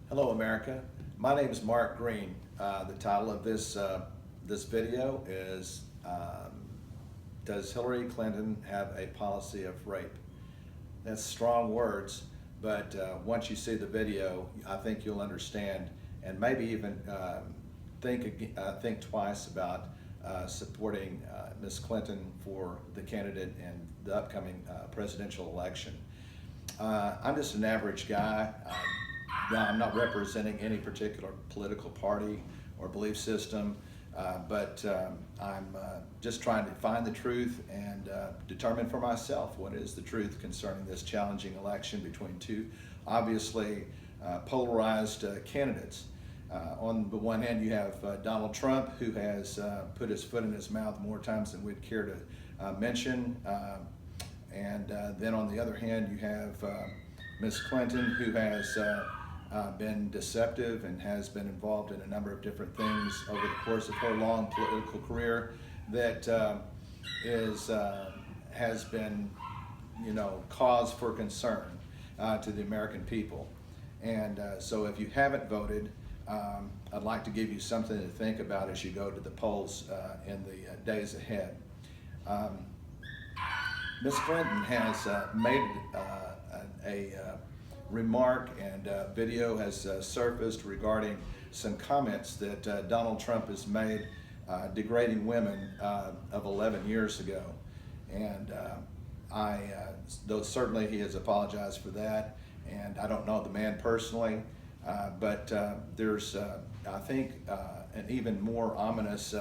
Hello, America. My name is Mark Green. The title of this video is Does Hillary Clinton have a policy of rape? That's strong words, but once you see the video, I think you'll understand and maybe even think twice about supporting Ms. Clinton for the candidate in the upcoming presidential election. I'm just an average guy. I'm not representing any particular political party or belief system, but I'm just trying to find the truth and determine for myself what is the truth concerning this challenging election between two obviously polarized candidates. On the one hand, you have Donald Trump, who has put his foot in his mouth more times than we'd care to mention. And then on the other hand, you have Ms. Clinton, who has been deceptive and has been involved in a number of different things over the course of her long political career that has been, cause for concern to the American people. And so if you haven't voted, I'd like to give you something to think about as you go to the polls in the days ahead. Ms. Clinton has made a remark, and video has surfaced regarding some comments that Donald Trump has made degrading women of 11 years ago. And though certainly he has apologized for that, and I don't know the man personally, but there's, I think, an even more ominous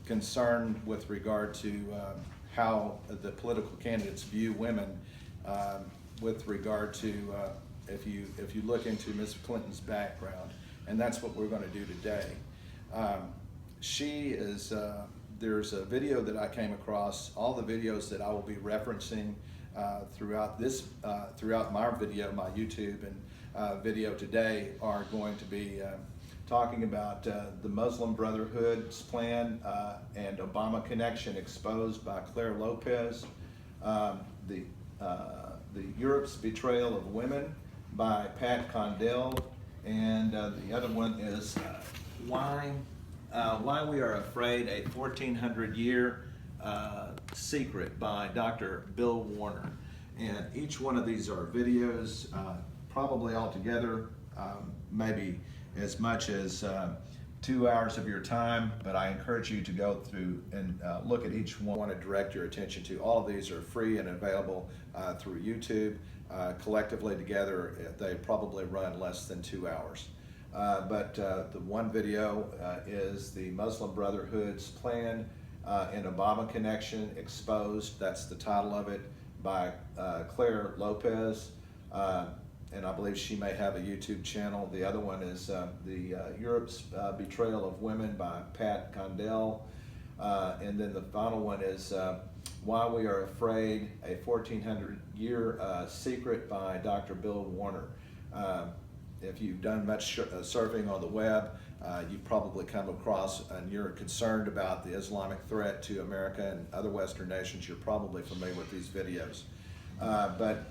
concern with regard to how the political candidates view women with regard to if you look into Ms. Clinton's background, and that's what we're going to do today. She is there's a video that I came across. All the videos that I will be referencing throughout my video, my YouTube and video today, are going to be talking about the Muslim Brotherhood's plan and Obama connection exposed by Claire Lopez, the Europe's Betrayal of Women by Pat Condell, and the other one is Why We Are Afraid, a 1400-year secret by Dr. Bill Warner. And each one of these are videos, probably altogether maybe as much as 2 hours of your time, but I encourage you to go through and look at each one. I want to direct your attention to all of these are free and available through YouTube. Collectively together, they probably run less than 2 hours. But the one video is the Muslim Brotherhood's plan and Obama connection exposed. That's the title of it, by Claire Lopez. And I believe she may have a YouTube channel. The other one is the Europe's Betrayal of Women by Pat Condell. And then the final one is Why We Are Afraid, a 1400-year secret by Dr. Bill Warner. If you've done much surfing on the web, you've probably come across, and you're concerned about the Islamic threat to America and other Western nations, you're probably familiar with these videos. But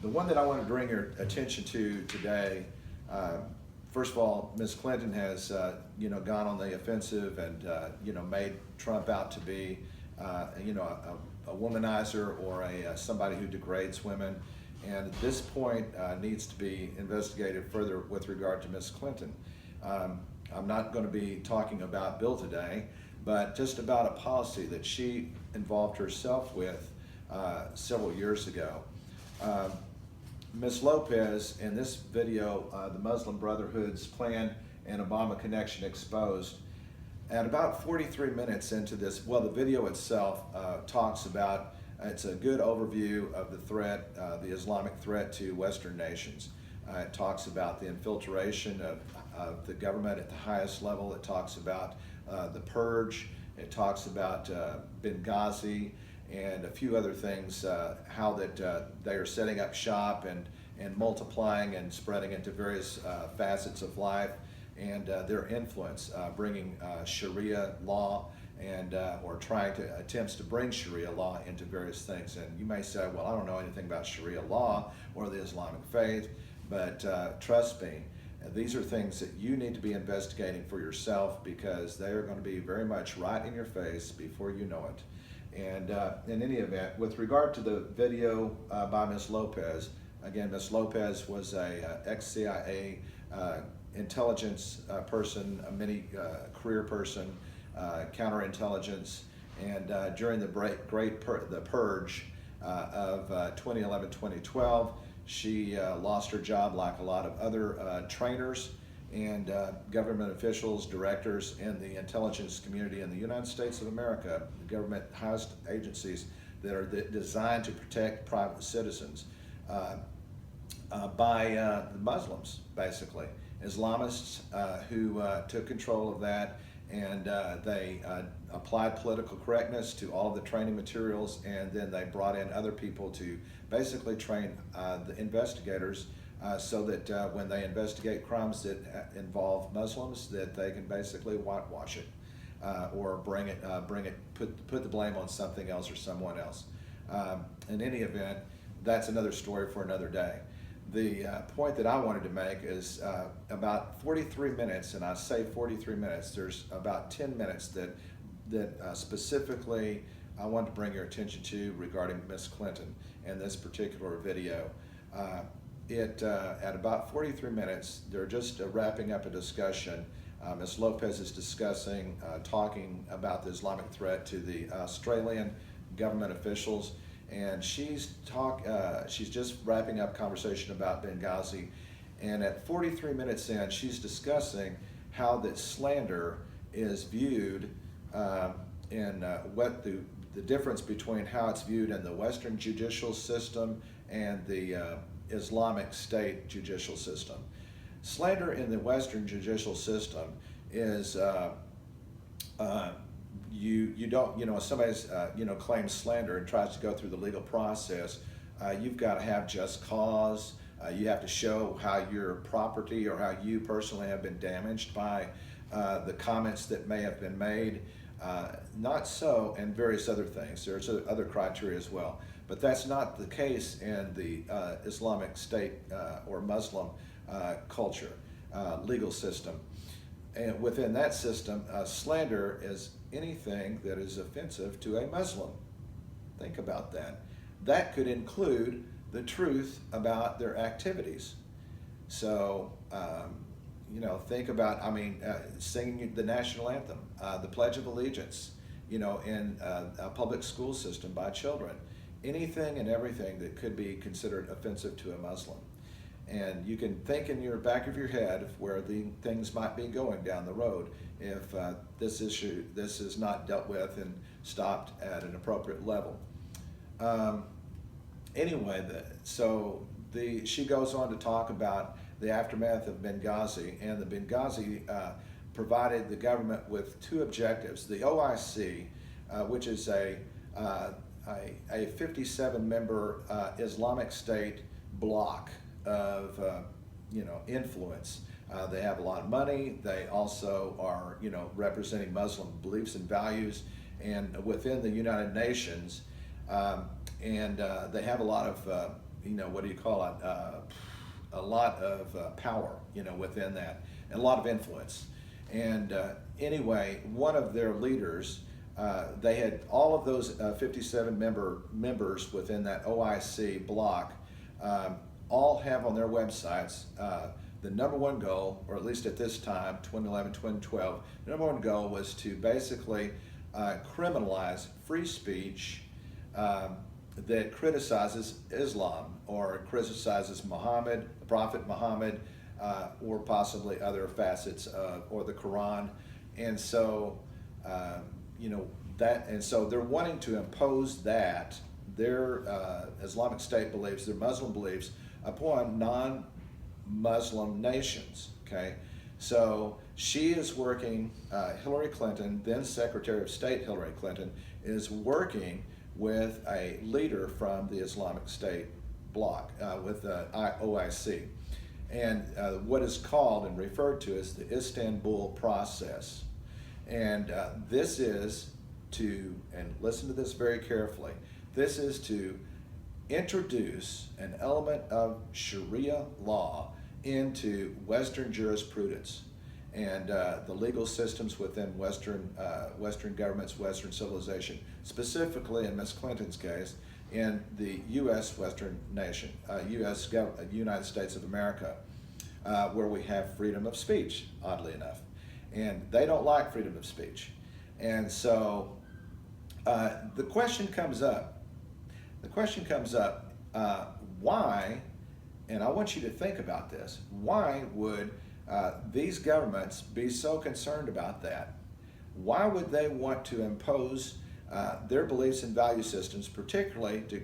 the one that I want to bring your attention to today, first of all, Ms. Clinton has, gone on the offensive and, made Trump out to be, a womanizer or somebody who degrades women. And at this point, needs to be investigated further with regard to Ms. Clinton. I'm not going to be talking about Bill today, but just about a policy that she involved herself with several years ago. Ms. Lopez, in this video, the Muslim Brotherhood's plan and Obama connection exposed, at about 43 minutes into this, well, the video itself talks about, it's a good overview of the threat, the Islamic threat to Western nations. It talks about the infiltration of the government at the highest level. It talks about the purge. It talks about Benghazi and a few other things, how that they are setting up shop and multiplying and spreading into various facets of life, and their influence, bringing Sharia law and or trying to attempts to bring Sharia law into various things. And you may say, well, I don't know anything about Sharia law or the Islamic faith, but trust me, And these are things that you need to be investigating for yourself, because they are going to be very much right in your face before you know it. And in any event, with regard to the video by Ms. Lopez, again, Ms. Lopez was a ex-CIA intelligence person, a mini career person, counterintelligence, and during the the purge of 2011-2012, she lost her job like a lot of other trainers and government officials, directors in the intelligence community in the United States of America, government housed agencies that are designed to protect private citizens by the Muslims, basically. Islamists who took control of that, and they applied political correctness to all of the training materials, and then they brought in other people to basically train the investigators so that when they investigate crimes that involve Muslims, that they can basically whitewash it or put the blame on something else or someone else. In any event, that's another story for another day. The point that I wanted to make is about 43 minutes, and I say 43 minutes, there's about 10 minutes that specifically I want to bring your attention to regarding Ms. Clinton and this particular video. At about 43 minutes, they're just wrapping up a discussion. Ms. Lopez is discussing, talking about the Islamic threat to the Australian government officials, and she's just wrapping up conversation about Benghazi. And at 43 minutes in, she's discussing how that slander is viewed in what the difference between how it's viewed in the Western judicial system and the Islamic State judicial system. Slander in the Western judicial system is you don't, if somebody's claims slander and tries to go through the legal process, you've got to have just cause. You have to show how your property or how you personally have been damaged by the comments that may have been made. Not so, and various other things. There's other criteria as well. But that's not the case in the Islamic State or Muslim culture, legal system. And within that system, slander is anything that is offensive to a Muslim. Think about that. That could include the truth about their activities. So, think about, singing the national anthem, the Pledge of Allegiance, in a public school system by children. Anything and everything that could be considered offensive to a Muslim. And you can think in your back of your head of where the things might be going down the road if this is not dealt with and stopped at an appropriate level. She goes on to talk about the aftermath of Benghazi, and the Benghazi provided the government with two objectives. The OIC, which is a 57-member Islamic State bloc of influence. They have a lot of money. They also are representing Muslim beliefs and values, and within the United Nations, and they have a lot of a lot of power within that, and a lot of influence. And anyway, one of their leaders, they had all of those 57 members within that OIC bloc all have on their websites the number one goal, or at least at this time, 2011, 2012, the number one goal was to basically criminalize free speech that criticizes Islam or criticizes Muhammad, the Prophet Muhammad, or possibly other facets or the Quran. And so, so they're wanting to impose that, their Islamic State beliefs, their Muslim beliefs, upon non-Muslim nations, okay? So she is working, Hillary Clinton, then Secretary of State Hillary Clinton, is working with a leader from the Islamic State bloc, with the OIC. And what is called and referred to as the Istanbul process. And this is to, and listen to this very carefully, this is to introduce an element of Sharia law into Western jurisprudence and the legal systems within Western governments, Western civilization, specifically in Ms. Clinton's case, in the U.S. Western nation, United States of America, where we have freedom of speech, oddly enough. And they don't like freedom of speech. And so the question comes up, why, and I want you to think about this, why would these governments be so concerned about that? Why would they want to impose their beliefs and value systems, particularly to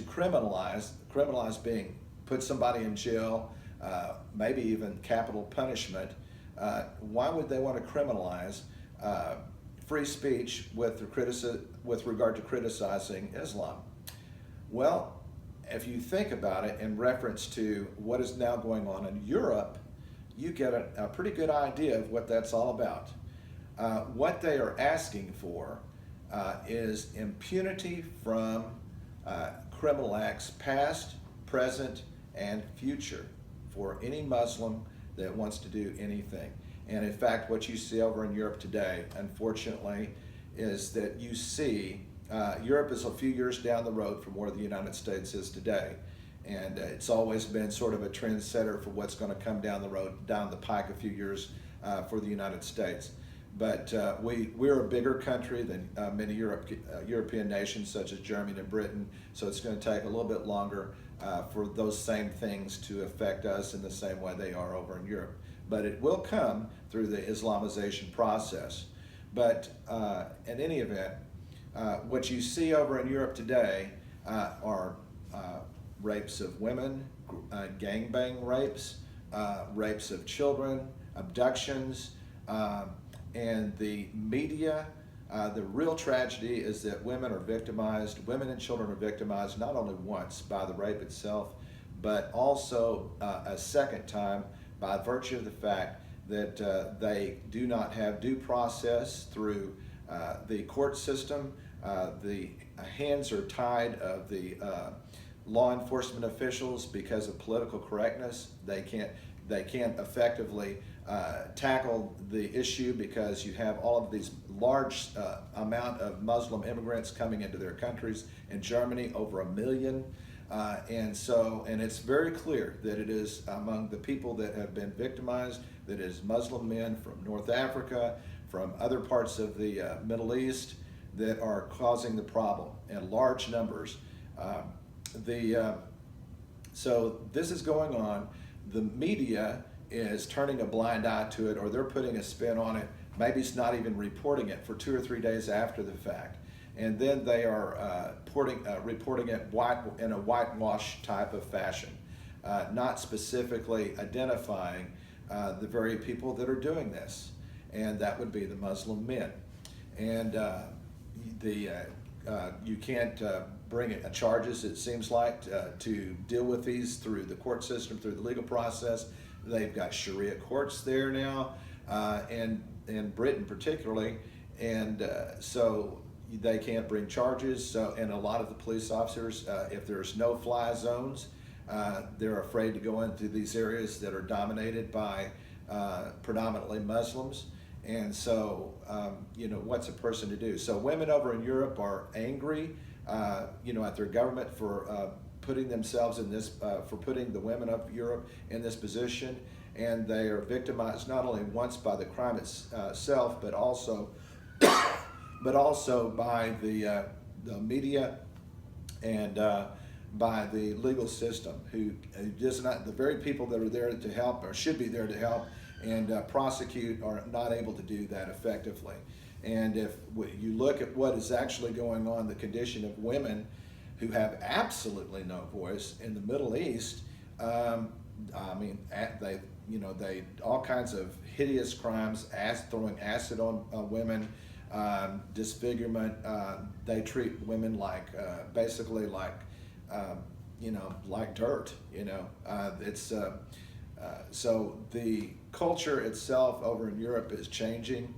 criminalize being, put somebody in jail, maybe even capital punishment? Why would they want to criminalize free speech with regard to criticizing Islam? Well, if you think about it in reference to what is now going on in Europe, you get a pretty good idea of what that's all about. What they are asking for is impunity from criminal acts past, present, and future for any Muslim that wants to do anything. And in fact, what you see over in Europe today, unfortunately, is that you see Europe is a few years down the road from where the United States is today. And it's always been sort of a trendsetter for what's going to come down the road, down the pike a few years for the United States. But we're a bigger country than many European nations such as Germany and Britain, so it's going to take a little bit longer for those same things to affect us in the same way they are over in Europe. But it will come through the Islamization process. But in any event, what you see over in Europe today are rapes of women, gangbang rapes, rapes of children, abductions, and the media. The real tragedy is that women are victimized, women and children are victimized not only once by the rape itself, but also a second time by virtue of the fact that they do not have due process through the court system. The hands are tied of the law enforcement officials because of political correctness. They can't effectively tackle the issue because you have all of these large amount of Muslim immigrants coming into their countries. In Germany, over 1 million. And it's very clear that it is among the people that have been victimized, that is Muslim men from North Africa, from other parts of the Middle East, that are causing the problem in large numbers. So this is going on. The media is turning a blind eye to it, or they're putting a spin on it. Maybe it's not even reporting it for 2 or 3 days after the fact. And then they are reporting it in a whitewash type of fashion, not specifically identifying the very people that are doing this, and that would be the Muslim men. And you can't bring charges, it seems like, to deal with these through the court system, through the legal process. They've got Sharia courts there now, and in Britain particularly, and so they can't bring charges. So, and a lot of the police officers, if there's no-fly zones, they're afraid to go into these areas that are dominated by predominantly Muslims. And so, what's a person to do? So women over in Europe are angry, at their government for putting themselves in this, for putting the women of Europe in this position. And they are victimized not only once by the crime itself, but also by the media and by the legal system, who does not, the very people that are there to help, or should be there to help and prosecute, are not able to do that effectively. And if you look at what is actually going on, the condition of women who have absolutely no voice in the Middle East, they all kinds of hideous crimes, throwing acid on women, disfigurement. They treat women like basically like dirt. So the culture itself over in Europe is changing,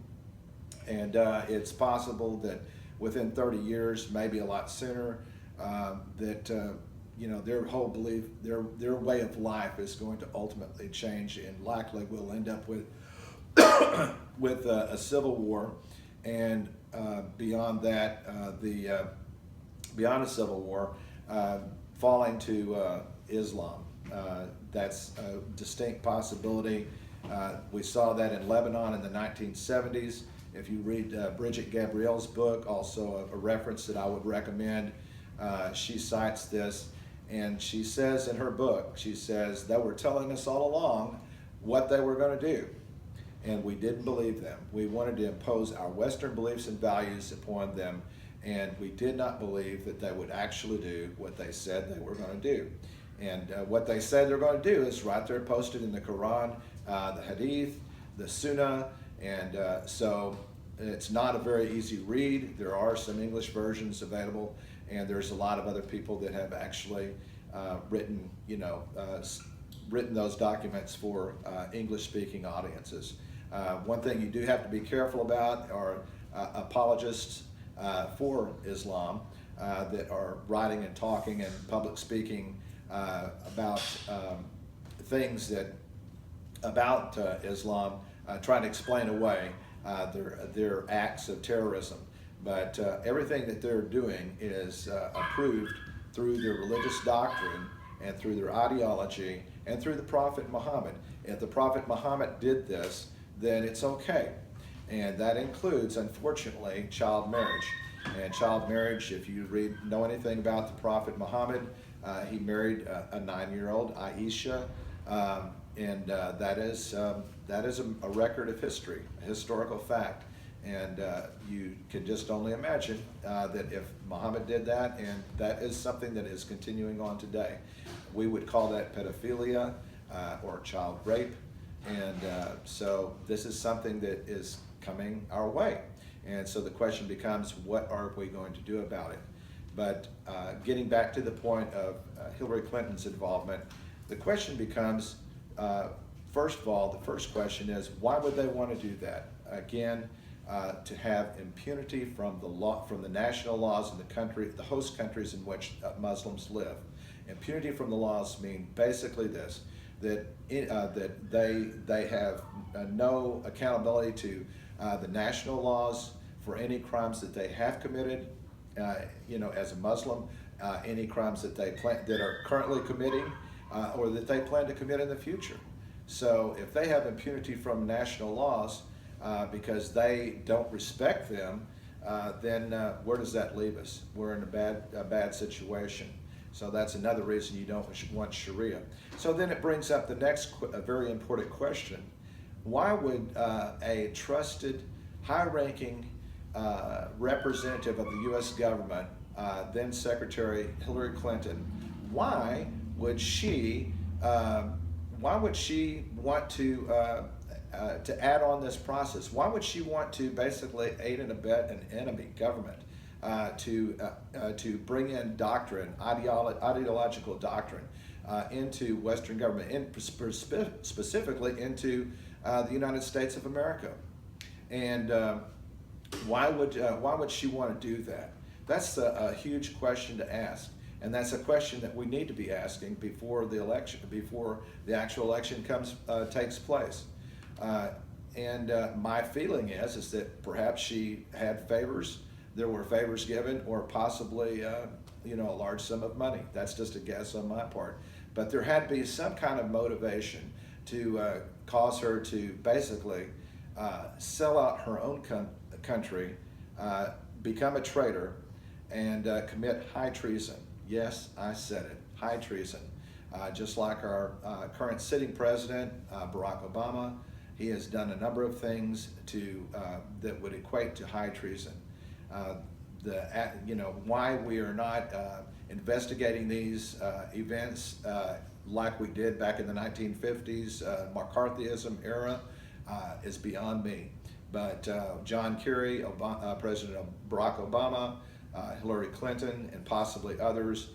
and it's possible that within 30 years, maybe a lot sooner, that their whole belief, their way of life is going to ultimately change, and likely we'll end up with with a civil war, and beyond that, beyond a civil war, falling to Islam. That's a distinct possibility. We saw that in Lebanon in the 1970s. If you read Bridget Gabriel's book, also a reference that I would recommend, she cites this, and she says in her book, she says, they were telling us all along what they were going to do, and we didn't believe them. We wanted to impose our Western beliefs and values upon them, and we did not believe that they would actually do what they said they were going to do. And what they said they're going to do is right there posted in the Quran, the Hadith, the Sunnah, and so it's not a very easy read. There are some English versions available, and there's a lot of other people that have actually written those documents for English-speaking audiences. One thing you do have to be careful about are apologists for Islam that are writing and talking and public speaking about things about Islam, trying to explain away their acts of terrorism. But everything that they're doing is approved through their religious doctrine and through their ideology and through the Prophet Muhammad. If the Prophet Muhammad did this, then it's okay. And that includes, unfortunately, child marriage. And child marriage, if you know anything about the Prophet Muhammad, he married a 9-year-old, Aisha, and that is a record of history, a historical fact. And you can just only imagine that if Muhammad did that, and that is something that is continuing on today. We would call that pedophilia or child rape. And so this is something that is coming our way. And so the question becomes, what are we going to do about it? But getting back to the point of Hillary Clinton's involvement, the question becomes, first of all, the first question is, why would they want to do that? Again, to have impunity from the national laws in the country, the host countries in which Muslims live. Impunity from the laws mean basically this, that they have no accountability to the national laws for any crimes that they have committed, as a Muslim, any crimes that that are currently committing or that they plan to commit in the future. So if they have impunity from national laws because they don't respect them, then where does that leave us? We're in a bad situation. So that's another reason you don't want Sharia. So then it brings up the next very important question. Why would a trusted, high-ranking representative of the U.S. government, then Secretary Hillary Clinton, why would she want to add on this process? Why would she want to basically aid and abet an enemy government to bring in doctrine, ideological doctrine into Western government, and specifically into the United States of America? And why would she want to do that? That's a huge question to ask, and that's a question that we need to be asking before the election, before the actual election takes place. And my feeling is that perhaps she had favors. There were favors given, or possibly a large sum of money. That's just a guess on my part. But there had to be some kind of motivation to cause her to basically sell out her own country, become a traitor, and commit high treason. Yes, I said it, high treason. Just like our current sitting president, Barack Obama, he has done a number of things that would equate to high treason. Why we are not investigating these events like we did back in the 1950s, McCarthyism era, is beyond me. But John Kerry, President Barack Obama, Hillary Clinton, and possibly others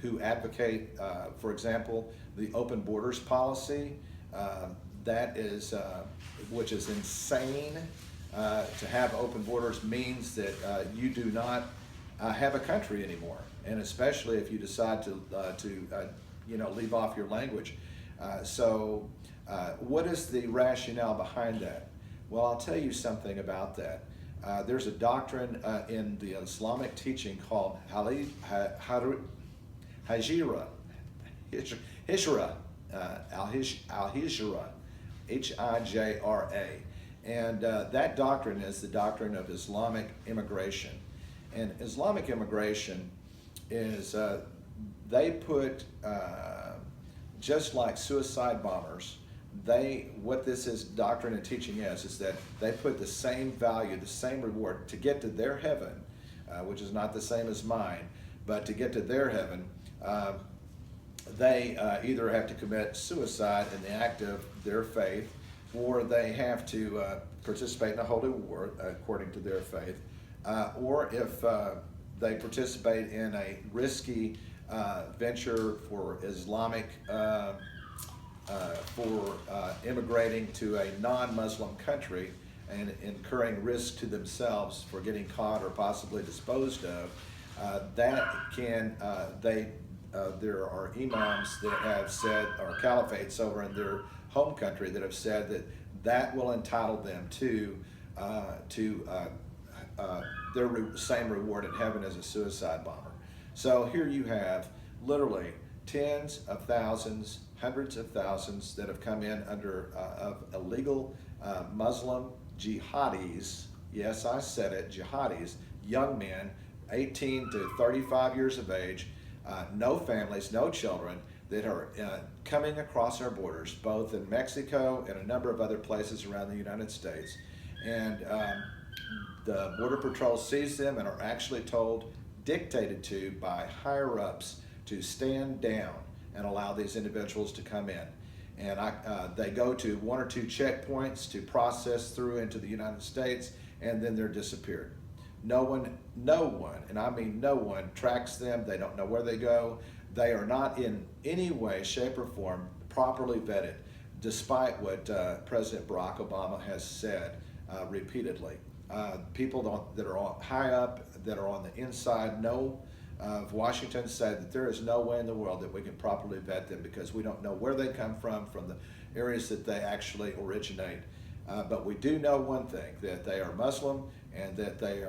who advocate, for example, the open borders policy, which is insane. To have open borders means that you do not have a country anymore. and especially if you decide to leave off your language. What is the rationale behind that? Well, I'll tell you something about that. There's a doctrine in the Islamic teaching called Hijra, Al-Hijra, Hijra. And that doctrine is the doctrine of Islamic immigration. And Islamic immigration is, they put, just like suicide bombers, what this is doctrine and teaching is that they put the same value, the same reward to get to their heaven, which is not the same as mine, but to get to their heaven, they either have to commit suicide in the act of their faith, or they have to participate in a holy war according to their faith, or if they participate in a risky venture for Islamic, immigrating to a non-Muslim country and incurring risk to themselves for getting caught or possibly disposed of, there are imams that have said, or caliphates over in their home country that have said that will entitle them to their same reward in heaven as a suicide bomber. So here you have literally tens of thousands, hundreds of thousands that have come in under of illegal Muslim jihadis. Yes, I said it, jihadis, young men, 18 to 35 years of age, no families, no children, that are coming across our borders, both in Mexico and a number of other places around the United States. And the Border Patrol sees them and are actually told, dictated to by higher ups, to stand down and allow these individuals to come in. And they go to one or two checkpoints to process through into the United States, and then they're disappeared. No one, and I mean no one, tracks them. They don't know where they go. They are not in any way, shape, or form properly vetted, despite what President Barack Obama has said repeatedly. People that are high up, that are on the inside, of Washington, said that there is no way in the world that we can properly vet them because we don't know where they come from the areas that they actually originate. But we do know one thing, that they are Muslim, and that they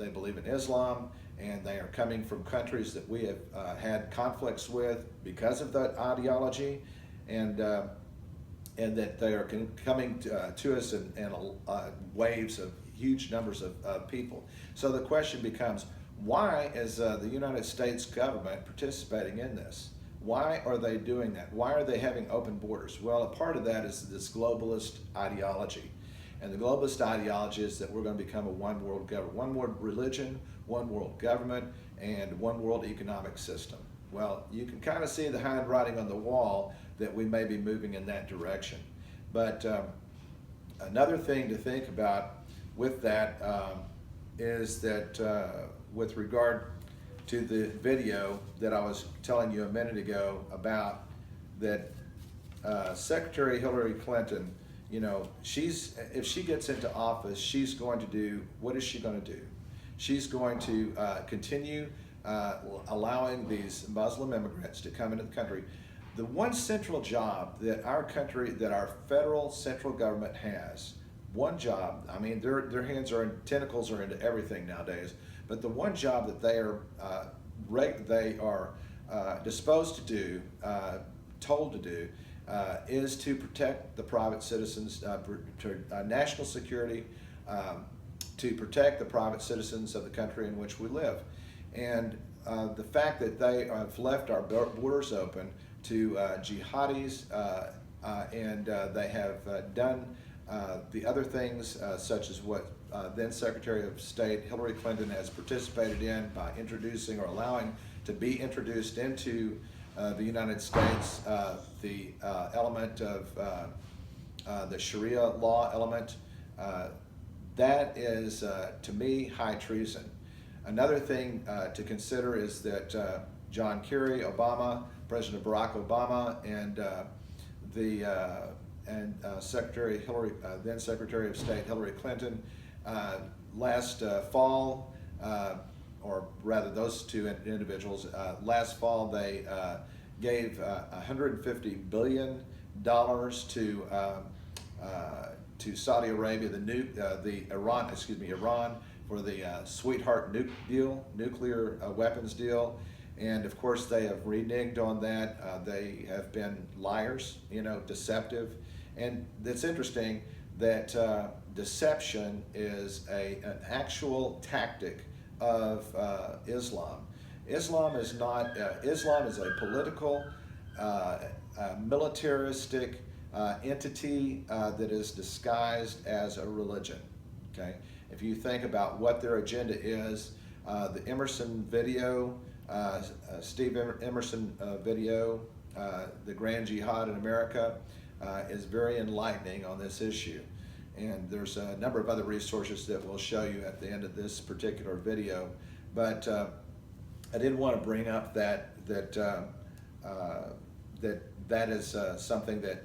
believe in Islam, and they are coming from countries that we have had conflicts with because of that ideology, and that they are coming to us in waves of huge numbers of people. So the question becomes, why is the United States government participating in this? Why are they doing that? Why are they having open borders? Well, a part of that is this globalist ideology. And the globalist ideology is that we're going to become a one world government, one world religion, one world government, and one world economic system. Well, you can kind of see the handwriting on the wall that we may be moving in that direction. But another thing to think about with that is that with regard to the video that I was telling you a minute ago about, that Secretary Hillary Clinton, if she gets into office, she's going to do, what is she going to do? She's going to continue allowing these Muslim immigrants to come into the country. The one central job that our country, that our federal central government has, one job, I mean, their hands are in, tentacles are into everything nowadays, but the one job that they are disposed to do, told to do, is to protect the private citizens, national security, to protect the private citizens of the country in which we live. And the fact that they have left our borders open to jihadis, and they have done the other things, such as what then Secretary of State Hillary Clinton has participated in by introducing or allowing to be introduced into the United States, the element of the Sharia law element. That is, to me, high treason. Another thing to consider is that John Kerry, Obama, President Barack Obama, and Secretary Hillary, then Secretary of State Hillary Clinton, last fall or rather those two individuals, last fall they gave $150 billion to Saudi Arabia, Iran, for the Sweetheart nuclear weapons deal. And of course, they have reneged on that. They have been liars, deceptive. And it's interesting that deception is an actual tactic of Islam. Islam is not. Islam is a political, militaristic entity that is disguised as a religion. Okay, if you think about what their agenda is, the Emerson video, Steve Emerson video, the Grand Jihad in America, is very enlightening on this issue. And there's a number of other resources that we'll show you at the end of this particular video. But I did want to bring up that is something that,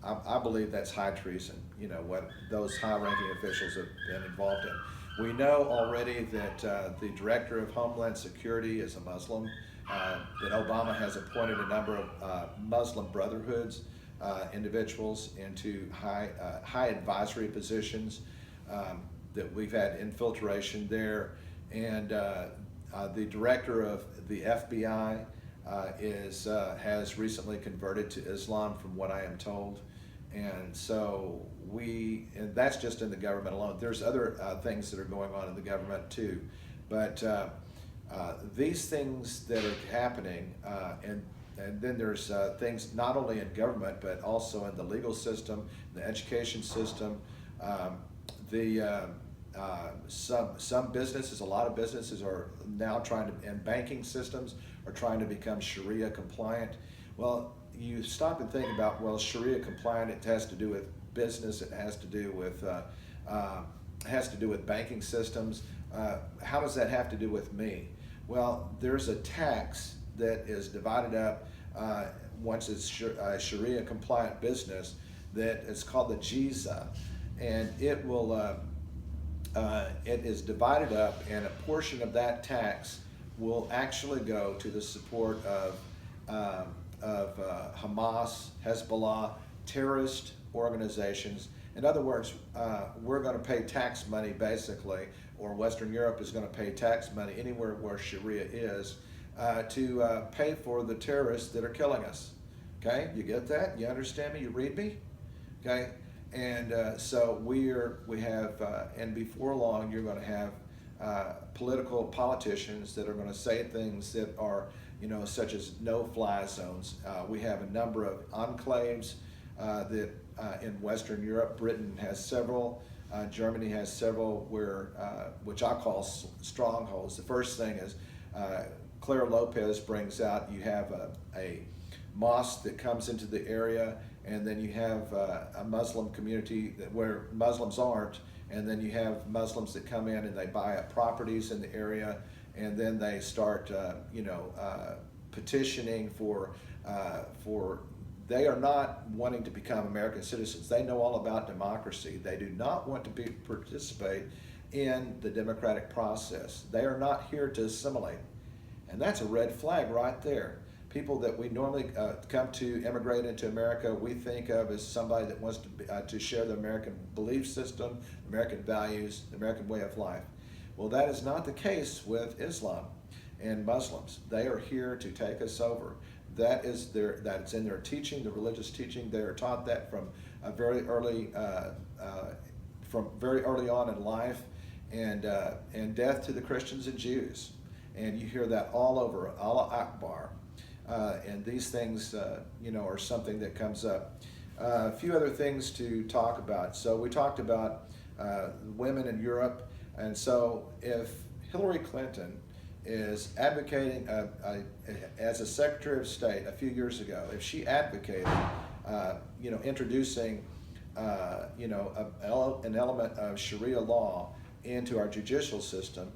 I believe that's high treason, what those high-ranking officials have been involved in. We know already that the Director of Homeland Security is a Muslim, that Obama has appointed a number of Muslim Brotherhoods individuals into high advisory positions, that we've had infiltration there, and the director of the FBI has recently converted to Islam, from what I am told. And so and that's just in the government alone. There's other things that are going on in the government too. But these things that are happening, and then there's things not only in government, but also in the legal system, the education system, some businesses, a lot of businesses are now and banking systems are trying to become Sharia compliant. Well, you stop and think about, well, Sharia compliant, it has to do with business, it has to do with banking systems. How does that have to do with me? Well, there's a tax that is divided up once it's Sharia compliant business, that it's called the JIZA, and it is divided up, and a portion of that tax will actually go to the support of Hamas, Hezbollah, terrorist organizations. In other words, we're going to pay tax money, basically, or Western Europe is going to pay tax money anywhere where Sharia is, to pay for the terrorists that are killing us. Okay, you get that? You understand me? You read me? Okay, and so and before long, you're going to have politicians that are going to say things that are, such as no-fly zones. We have a number of enclaves that in Western Europe. Britain has several. Germany has several, which I call strongholds. The first thing is Claire Lopez brings out, you have a mosque that comes into the area, and then you have a Muslim community where Muslims aren't, and then you have Muslims that come in and they buy up properties in the area, and then they start petitioning for they are not wanting to become American citizens. They know all about democracy. They do not want to participate in the democratic process. They are not here to assimilate. And that's a red flag right there. People that we normally come to immigrate into America, we think of as somebody that wants to share the American belief system, American values, the American way of life. Well, that is not the case with Islam and Muslims. They are here to take us over. That's in their teaching, the religious teaching. They are taught that from very early on in life, and death to the Christians and Jews. And you hear that all over, Allah Akbar. And these things, are something that comes up. A few other things to talk about. So we talked about women in Europe, and so if Hillary Clinton is advocating as a Secretary of State a few years ago, if she advocated, introducing, an element of Sharia law into our judicial system,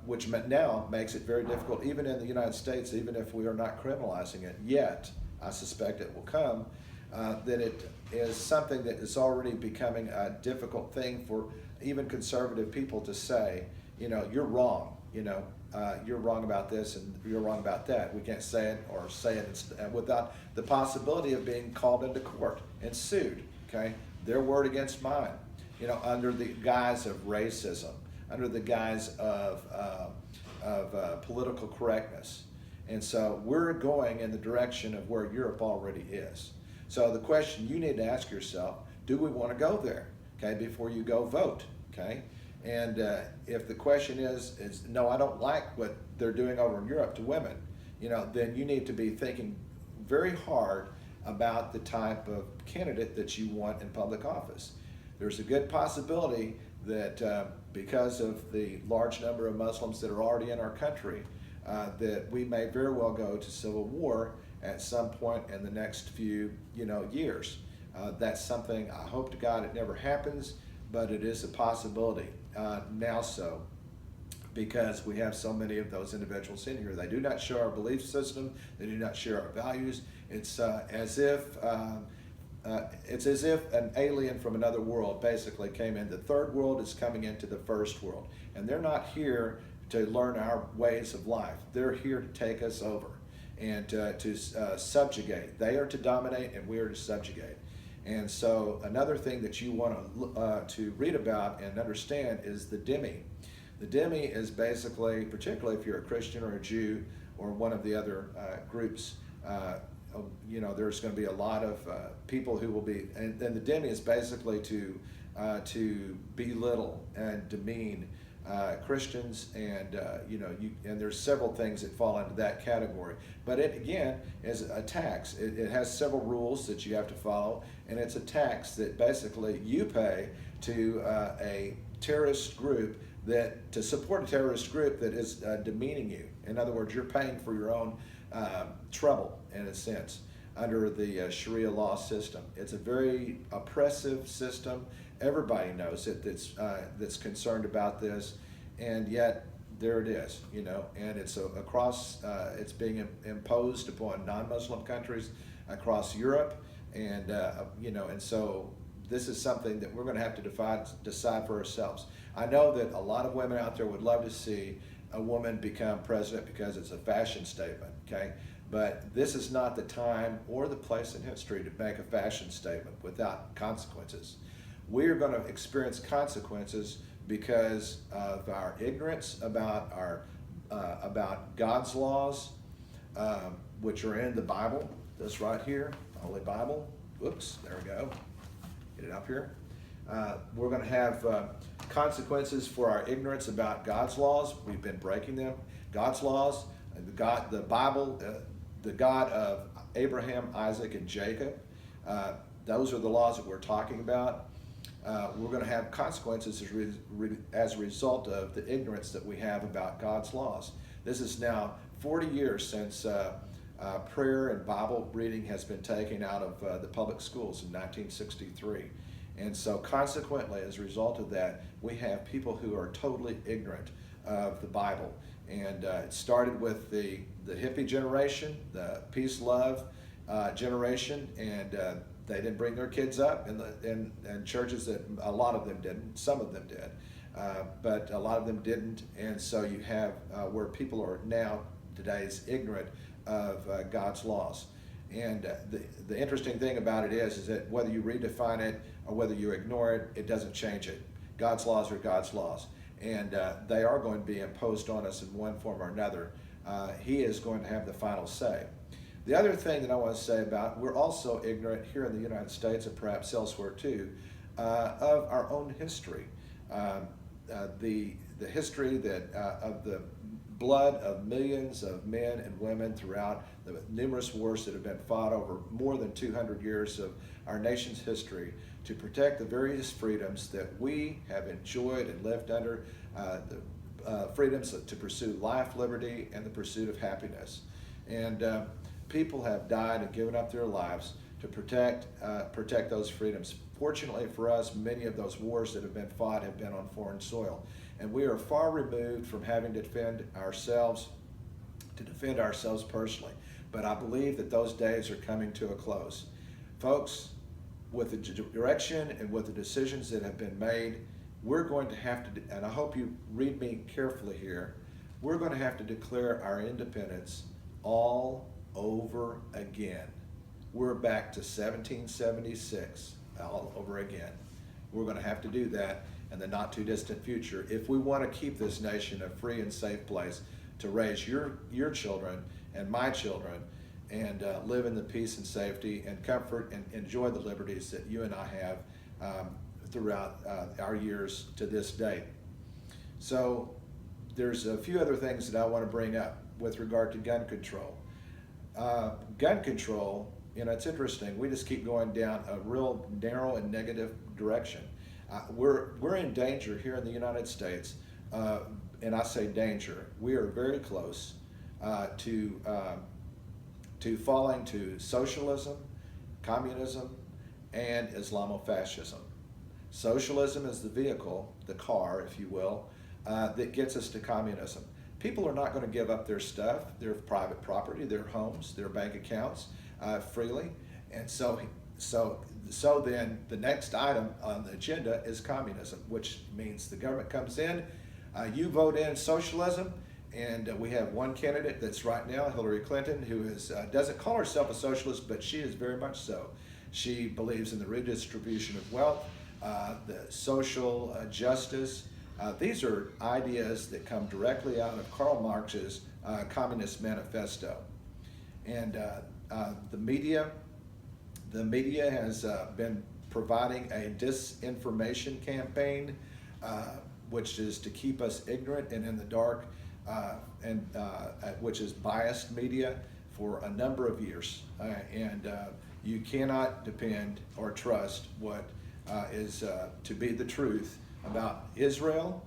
which now makes it very difficult, even in the United States, even if we are not criminalizing it yet, I suspect it will come, that it is something that is already becoming a difficult thing for even conservative people to say, you're wrong. you're wrong about this and you're wrong about that. We can't say it or say it without the possibility of being called into court and sued, okay? Their word against mine, under the guise of racism, under the guise of political correctness. And so we're going in the direction of where Europe already is. So the question you need to ask yourself, do we want to go there, okay, before you go vote, okay? And if the question is no, I don't like what they're doing over in Europe to women, then you need to be thinking very hard about the type of candidate that you want in public office. There's a good possibility that because of the large number of Muslims that are already in our country, that we may very well go to civil war at some point in the next few years. That's something, I hope to God it never happens, but it is a possibility now so, because we have so many of those individuals in here. They do not share our belief system, they do not share our values. It's as if an alien from another world basically came in. The third world is coming into the first world, and they're not here to learn our ways of life. They're here to take us over and to subjugate. They are to dominate and we are to subjugate. And so another thing that you want to read about and understand is the dhimmi. The dhimmi is basically, particularly if you're a Christian or a Jew or one of the other groups, there's going to be a lot of people who will be, and the dhimmi is basically to belittle and demean Christians, and and there's several things that fall into that category. But it again is a tax. It has several rules that you have to follow, and it's a tax that basically you pay to a terrorist group to support a terrorist group that is demeaning you. In other words, you're paying for your own trouble in a sense under the Sharia law system. It's a very oppressive system. Everybody knows it that's concerned about this, and yet there it is, and it's it's being imposed upon non-Muslim countries across Europe, and and so this is something that we're going to have to decide for ourselves. I know that a lot of women out there would love to see a woman become president because it's a fashion statement, okay? But this is not the time or the place in history to make a fashion statement without consequences. We are going to experience consequences because of our ignorance about about God's laws, which are in the Bible. This right here, Holy Bible. Whoops, there we go. Get it up here. We're going to have consequences for our ignorance about God's laws. We've been breaking them. God's laws, the Bible, the God of Abraham, Isaac, and Jacob. Those are the laws that we're talking about. We're going to have consequences as a result of the ignorance that we have about God's laws. This is now 40 years since prayer and Bible reading has been taken out of the public schools in 1963. And so consequently, as a result of that, we have people who are totally ignorant of the Bible. And it started with the hippie generation, the peace, love generation, and they didn't bring their kids up in churches that a lot of them didn't. Some of them did, but a lot of them didn't. And so you have where people are now today is ignorant of God's laws. And the interesting thing about it is that whether you redefine it or whether you ignore it, it doesn't change it. God's laws are God's laws, and they are going to be imposed on us in one form or another. He is going to have the final say. The other thing that I want to say about, we're also ignorant here in the United States and perhaps elsewhere too, of our own history. The history of the blood of millions of men and women throughout the numerous wars that have been fought over more than 200 years of our nation's history to protect the various freedoms that we have enjoyed and lived under, the freedoms to pursue life, liberty, and the pursuit of happiness. And people have died and given up their lives to protect those freedoms. Fortunately for us, many of those wars that have been fought have been on foreign soil. And we are far removed from having to defend ourselves personally. But I believe that those days are coming to a close. Folks, with the direction and with the decisions that have been made, we're going to have to, and I hope you read me carefully here, we're going to have to declare our independence all over again. We're back to 1776 all over again. We're going to have to do that in the not too distant future if we want to keep this nation a free and safe place to raise your children and my children and live in the peace and safety and comfort and enjoy the liberties that you and I have throughout our years to this day. So there's a few other things that I want to bring up with regard to gun control. Gun control, it's interesting. We just keep going down a real narrow and negative direction. We're in danger here in the United States, and I say danger. We are very close to falling to socialism, communism, and Islamofascism. Socialism is the vehicle, the car, if you will, that gets us to communism. People are not going to give up their stuff, their private property, their homes, their bank accounts freely. And so then the next item on the agenda is communism, which means the government comes in, you vote in socialism, and we have one candidate that's right now, Hillary Clinton, who doesn't call herself a socialist, but she is very much so. She believes in the redistribution of wealth, the social justice. These are ideas that come directly out of Karl Marx's Communist Manifesto. And the media has been providing a disinformation campaign, which is to keep us ignorant and in the dark, which is biased media for a number of years. You cannot depend or trust what is to be the truth about Israel,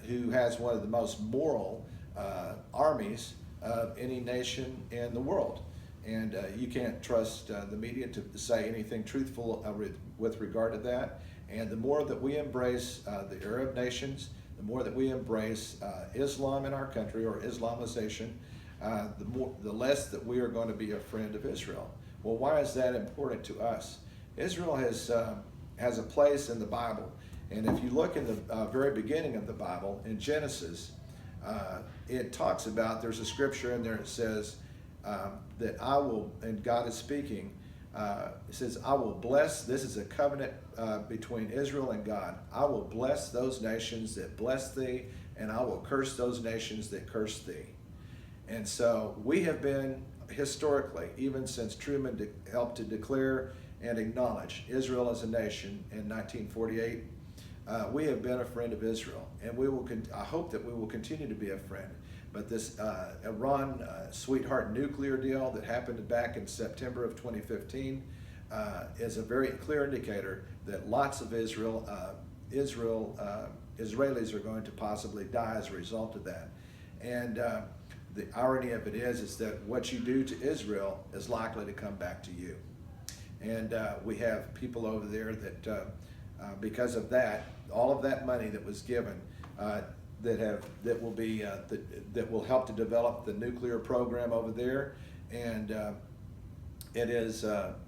who has one of the most moral armies of any nation in the world. And you can't trust the media to say anything truthful with regard to that. And the more that we embrace the Arab nations, the more that we embrace Islam in our country, or Islamization, the less that we are going to be a friend of Israel. Well, why is that important to us? Israel has a place in the Bible. And if you look in the very beginning of the Bible, in Genesis, it talks about, there's a scripture in there that says that I will, and God is speaking, it says, I will bless, this is a covenant between Israel and God. I will bless those nations that bless thee, and I will curse those nations that curse thee. And so we have been historically, even since Truman helped to declare and acknowledge Israel as a nation in 1948, we have been a friend of Israel, and we will. I hope that we will continue to be a friend. But this Iran sweetheart nuclear deal that happened back in September of 2015 is a very clear indicator that lots of Israelis are going to possibly die as a result of that. And the irony of it is that what you do to Israel is likely to come back to you. And we have people over there that, because of that, all of that money that was given, that will help to develop the nuclear program over there, and it is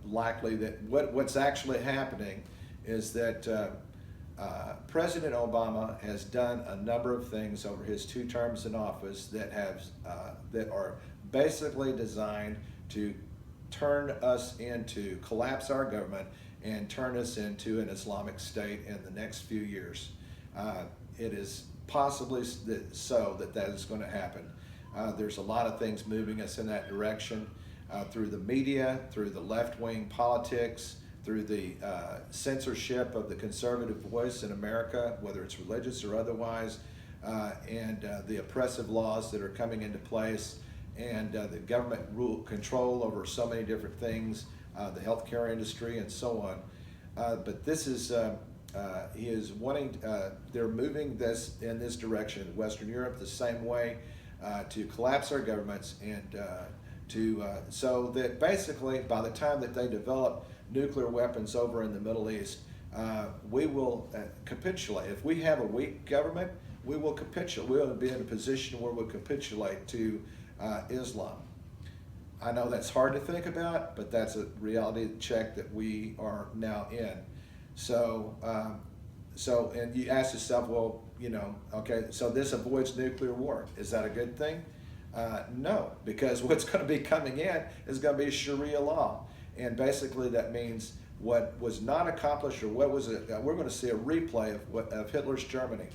likely that what's actually happening is that President Obama has done a number of things over his 2 terms in office that are basically designed to collapse our government and turn us into an Islamic state in the next few years. It is possibly so that is going to happen. There's a lot of things moving us in that direction through the media, through the left-wing politics, through the censorship of the conservative voice in America, whether it's religious or otherwise, and the oppressive laws that are coming into place, and the government control over so many different things, the healthcare industry and so on. But this is, he is wanting, they're moving this in this direction. Western Europe the same way, to collapse our governments, and so that basically by the time that they develop nuclear weapons over in the Middle East, we will capitulate. If we have a weak government, we will capitulate. We will be in a position where we'll capitulate to Islam. I know that's hard to think about, but that's a reality check that we are now in. So So, and you ask yourself, well, okay, so this avoids nuclear war. Is that a good thing? No, because what's going to be coming in is going to be Sharia law. And basically that means what was not accomplished, or what was it, we're going to see a replay of Hitler's Germany.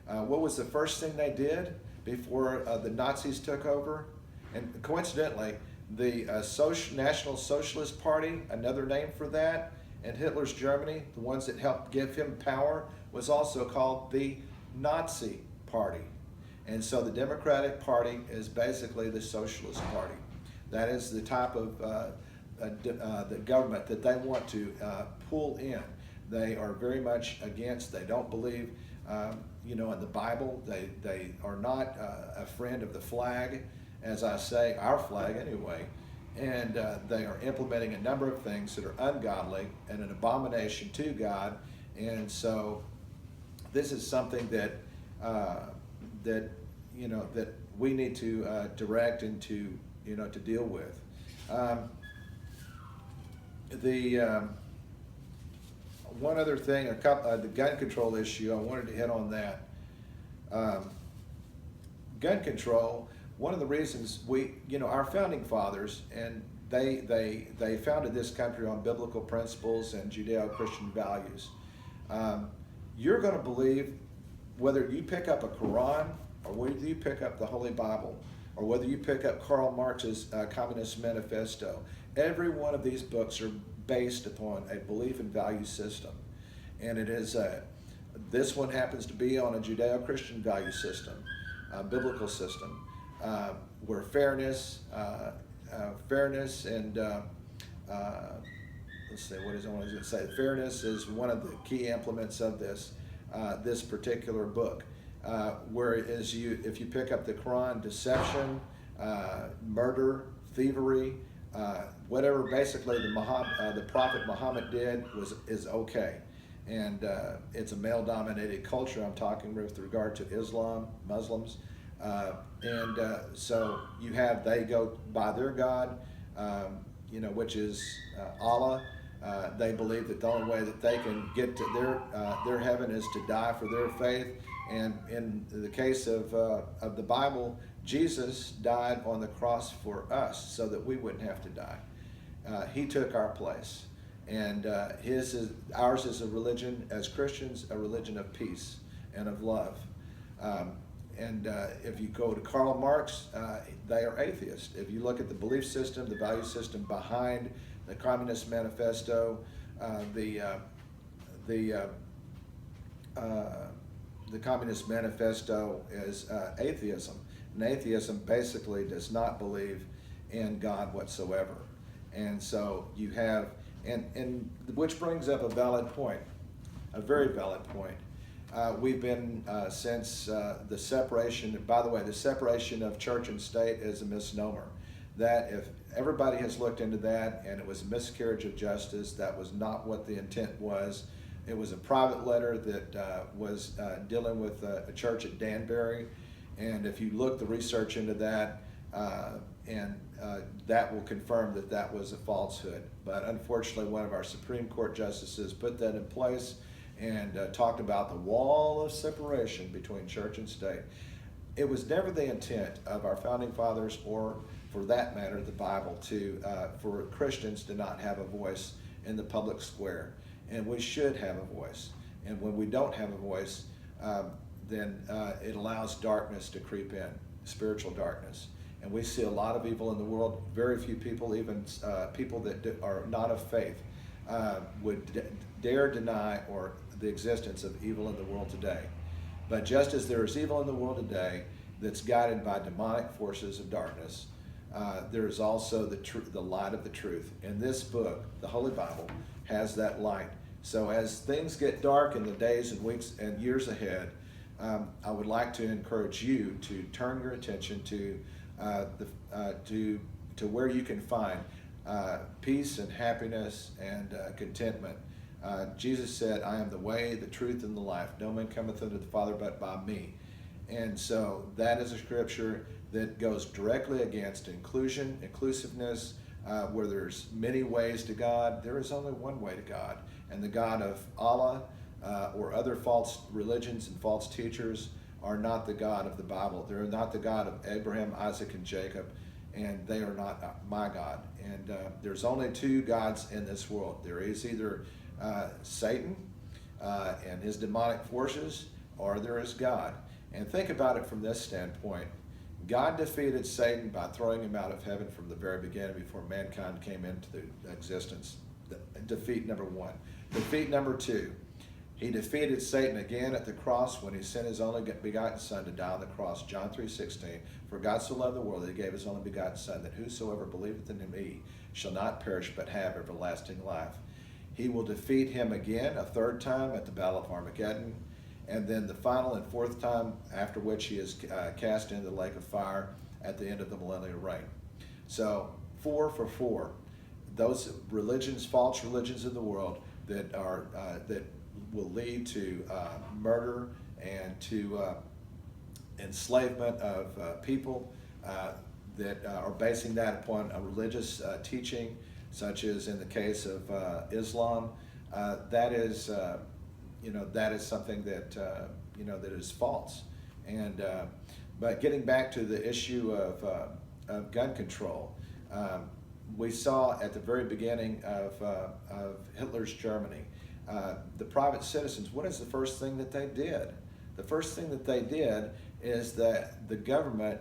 What was the first thing they did before the Nazis took over? And coincidentally, the National Socialist Party, another name for that, and Hitler's Germany, the ones that helped give him power, was also called the Nazi Party. And so the Democratic Party is basically the Socialist Party. That is the type of the government that they want to pull in. They are very much against, they don't believe in the Bible. They are not a friend of the flag, as I say, our flag anyway. And they are implementing a number of things that are ungodly and an abomination to God. And so this is something that that we need to direct and to deal with. One other thing, the gun control issue, I wanted to hit on that. Gun control, one of the reasons our founding fathers, and they founded this country on biblical principles and Judeo-Christian values. You're going to believe, whether you pick up a Quran, or whether you pick up the Holy Bible, or whether you pick up Karl Marx's Communist Manifesto, every one of these books are based upon a belief and value system. And it is this one happens to be on a Judeo-Christian value system, a biblical system, where fairness and let's see, what is I want to say? Fairness is one of the key implements of this particular book. Whereas if you pick up the Quran, deception, murder, thievery, whatever basically the Prophet Muhammad did is okay. And it's a male-dominated culture. I'm talking with regard to Islam, Muslims. So you have, they go by their God, which is Allah. They believe that the only way that they can get to their heaven is to die for their faith. And in the case of the Bible, Jesus died on the cross for us so that we wouldn't have to die. He took our place. And ours is a religion, as Christians, a religion of peace and of love. If you go to Karl Marx, they are atheists. If you look at the belief system, the value system behind the Communist Manifesto, the Communist Manifesto is atheism. And atheism basically does not believe in God whatsoever. And so you have, and which brings up a valid point, a very valid point. We've been since the separation, by the way, the separation of church and state is a misnomer. That if everybody has looked into that and it was a miscarriage of justice, that was not what the intent was. It was a private letter that was dealing with a church at Danbury. And if you look the research into that, that will confirm that that was a falsehood. But unfortunately, one of our Supreme Court justices put that in place and talked about the wall of separation between church and state. It was never the intent of our founding fathers, or for that matter, the Bible, for Christians to not have a voice in the public square. And we should have a voice. And when we don't have a voice, then it allows darkness to creep in, spiritual darkness. And we see a lot of evil in the world. Very few people, even people that are not of faith, would dare deny or the existence of evil in the world today. But just as there is evil in the world today that's guided by demonic forces of darkness, there is also the light of the truth. And this book, the Holy Bible, has that light. So as things get dark in the days and weeks and years ahead, I would like to encourage you to turn your attention to where you can find peace and happiness and contentment. Jesus said, "I am the way, the truth, and the life. No man cometh unto the Father but by me." And so that is a scripture that goes directly against inclusiveness, where there's many ways to God. There is only one way to God, and the God of Allah, or other false religions and false teachers are not the God of the Bible. They're not the God of Abraham, Isaac, and Jacob, and they are not my God. And there's only two gods in this world. There is either Satan and his demonic forces, or there is God. And think about it from this standpoint. God defeated Satan by throwing him out of heaven from the very beginning before mankind came into existence. Defeat number one. Defeat number two. He defeated Satan again at the cross when he sent his only begotten Son to die on the cross. John 3:16. For God so loved the world that he gave his only begotten Son, that whosoever believeth in him shall not perish but have everlasting life. He will defeat him again a third time at the Battle of Armageddon, and then the final and fourth time, after which he is cast into the lake of fire at the end of the millennial reign. So 4 for 4. Those religions, false religions of the world that are that will lead to murder and to enslavement of people that are basing that upon a religious teaching, such as in the case of Islam. That is, that is something that that is false. And but getting back to the issue of gun control, we saw at the very beginning of Hitler's Germany, the private citizens. What is the first thing that they did? The first thing that they did is that the government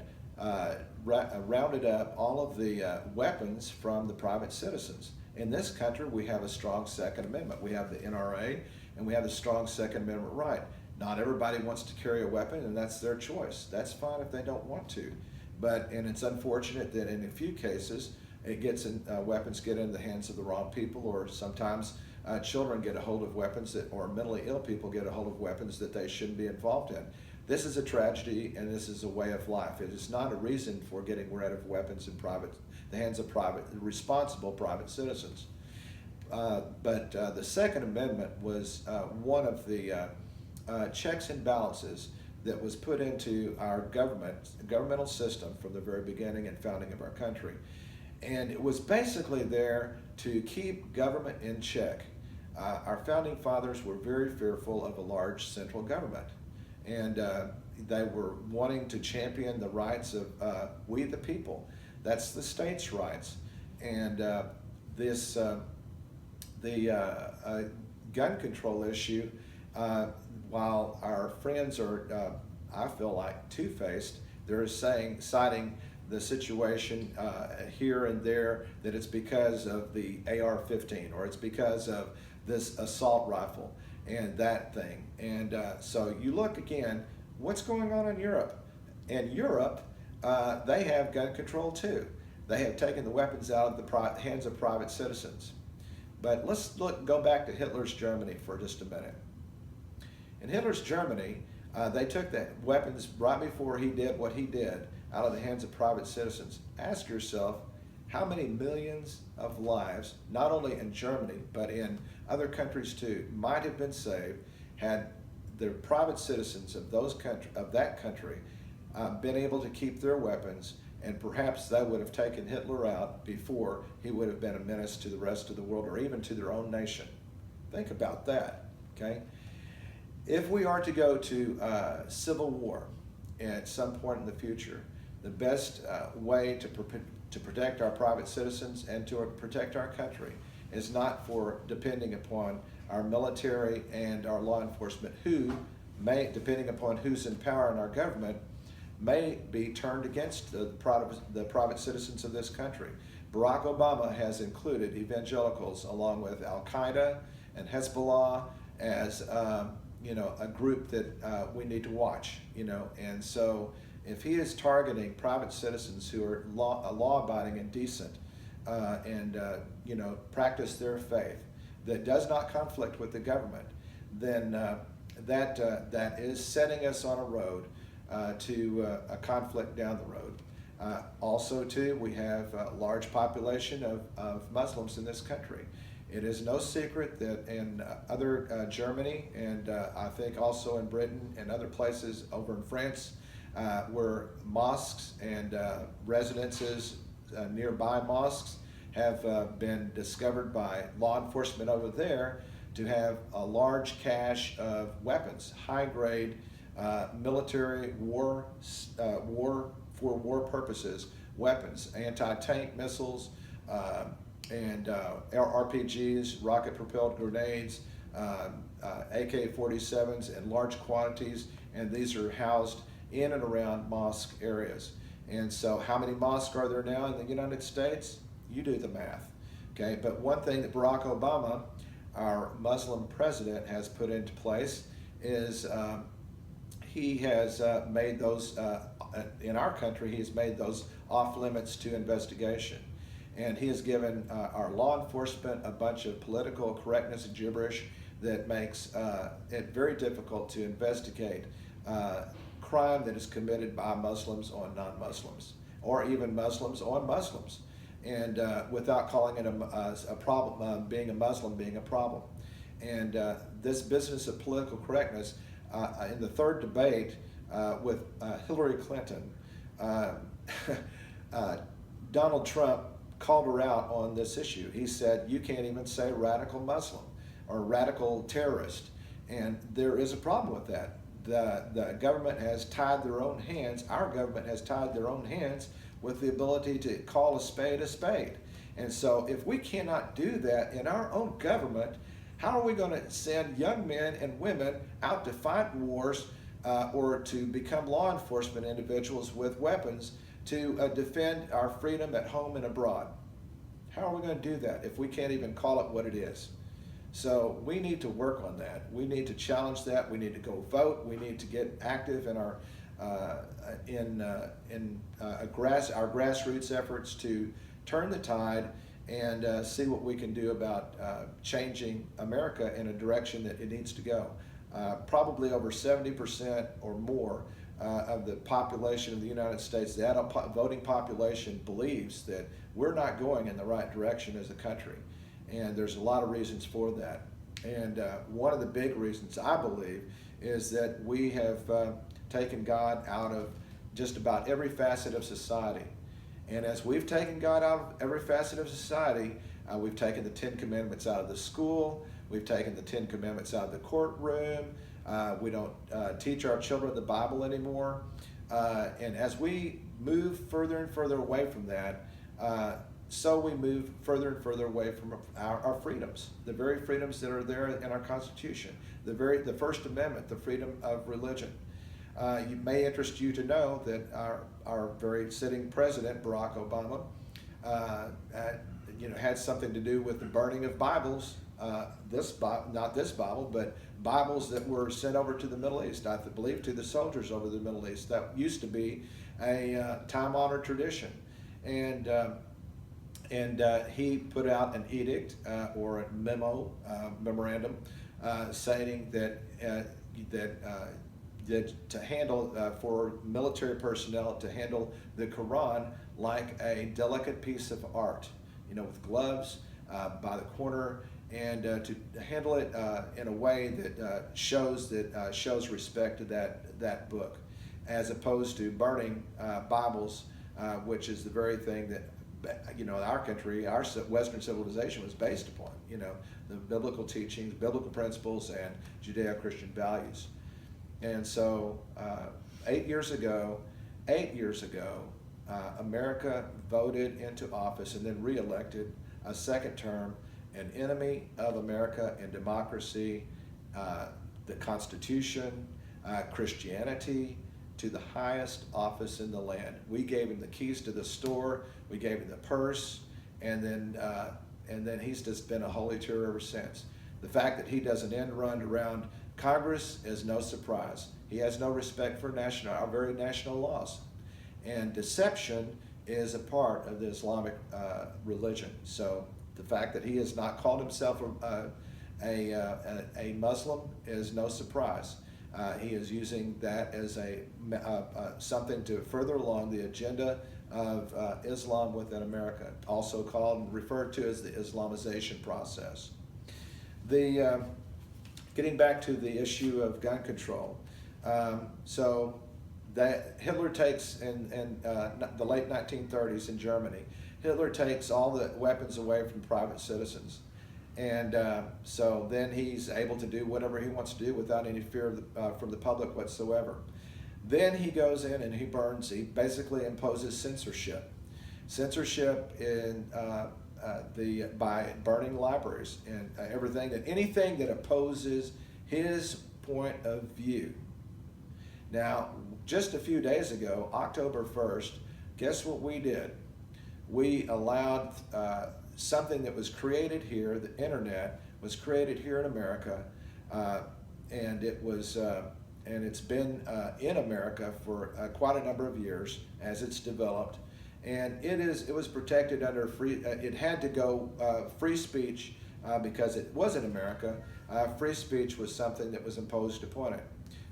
rounded up all of the weapons from the private citizens. In this country, we have a strong Second Amendment. We have the NRA, and we have a strong Second Amendment right. Not everybody wants to carry a weapon, and that's their choice. That's fine if they don't want to. And it's unfortunate that in a few cases, weapons get into the hands of the wrong people, or sometimes children get a hold of weapons or mentally ill people get a hold of weapons that they shouldn't be involved in. This is a tragedy, and this is a way of life. It is not a reason for getting rid of weapons in the hands of responsible private citizens. But the Second Amendment was one of the checks and balances that was put into our governmental system from the very beginning and founding of our country. And it was basically there to keep government in check. Our founding fathers were very fearful of a large central government. And they were wanting to champion the rights of we the people. That's the states' rights. And the gun control issue, while our friends are, I feel like, two-faced, they're citing the situation here and there that it's because of the AR-15 or it's because of this assault rifle and that thing. And so you look again, what's going on in Europe? In Europe, they have gun control too. They have taken the weapons out of the hands of private citizens. But let's go back to Hitler's Germany for just a minute. In Hitler's Germany, they took the weapons right before he did what he did out of the hands of private citizens. Ask yourself, how many millions of lives, not only in Germany, but in other countries too, might have been saved had the private citizens of that country been able to keep their weapons, and perhaps they would have taken Hitler out before he would have been a menace to the rest of the world or even to their own nation. Think about that, okay? If we are to go to civil war at some point in the future, the best way to protect our private citizens and to protect our country is not for depending upon our military and our law enforcement, who may, depending upon who's in power in our government, may be turned against the private citizens of this country. Barack Obama has included evangelicals along with Al-Qaeda and Hezbollah as a group that we need to watch. And so if he is targeting private citizens who are law-abiding and decent and practice their faith that does not conflict with the government, then that is setting us on a road to a conflict down the road. Also, too, we have a large population of Muslims in this country. It is no secret that in other Germany and I think also in Britain and other places over in France, where mosques and residences nearby mosques have been discovered by law enforcement over there to have a large cache of weapons, high-grade military war for war purposes, weapons, anti-tank missiles, and RPGs, rocket-propelled grenades, AK-47s in large quantities, and these are housed in and around mosque areas. And so how many mosques are there now in the United States? You do the math, okay? But one thing that Barack Obama, our Muslim president, has put into place is he has made those, in our country, he has made those off limits to investigation. And he has given our law enforcement a bunch of political correctness and gibberish that makes it very difficult to investigate crime that is committed by Muslims on non-Muslims, or even Muslims on Muslims, and without calling it a problem, being a Muslim being a problem. And this business of political correctness, in the third debate with Hillary Clinton, Donald Trump called her out on this issue. He said, you can't even say radical Muslim or radical terrorist. And there is a problem with that. The government has tied their own hands, our government has tied their own hands with the ability to call a spade a spade. And so if we cannot do that in our own government, how are we going to send young men and women out to fight wars or to become law enforcement individuals with weapons to defend our freedom at home and abroad? How are we going to do that if we can't even call it what it is? So we need to work on that. We need to challenge that. We need to go vote. We need to get active in our grassroots efforts to turn the tide and see what we can do about changing America in a direction that it needs to go. Probably over 70% or more of the population of the United States, the adult voting population, believes that we're not going in the right direction as a country. And there's a lot of reasons for that. And one of the big reasons, I believe, is that we have taken God out of just about every facet of society. And as we've taken God out of every facet of society, we've taken the Ten Commandments out of the school, we've taken the Ten Commandments out of the courtroom, we don't teach our children the Bible anymore. And as we move further and further away from that, so we move further and further away from our freedoms, the very freedoms that are there in our Constitution, the First Amendment, the freedom of religion. It may interest you to know that our very sitting president, Barack Obama, had something to do with the burning of Bibles, not this Bible, but Bibles that were sent over to the Middle East, I believe to the soldiers over the Middle East. That used to be a time-honored tradition. And he put out an edict or a memorandum saying that to handle for military personnel to handle the Quran like a delicate piece of art, with gloves by the corner, and to handle it in a way that shows respect to that book, as opposed to burning Bibles, which is the very thing that our country, our Western civilization was based upon, the biblical teachings, biblical principles, and Judeo-Christian values. And so 8 years ago, America voted into office and then re-elected a second term an enemy of America and democracy, the Constitution, Christianity, to the highest office in the land. We gave him the keys to the store, we gave him the purse, and then he's just been a holy terror ever since. The fact that he does an end run around Congress is no surprise. He has no respect for our very national laws. And deception is a part of the Islamic religion. So the fact that he has not called himself a Muslim is no surprise. He is using that as something to further along the agenda of Islam within America, also called and referred to as the Islamization process. Getting back to the issue of gun control, so that Hitler takes in the late 1930s in Germany, Hitler takes all the weapons away from private citizens. And so then he's able to do whatever he wants to do without any fear of from the public whatsoever. Then he goes in and he basically imposes censorship. Censorship in by burning libraries and anything that opposes his point of view. Now, just a few days ago, October 1st, guess what we did? We allowed something that was created here, the internet was created here in America, and it's been in America for quite a number of years as it's developed, and it was protected under it had to go free speech because it was in America. Free speech was something that was imposed upon it.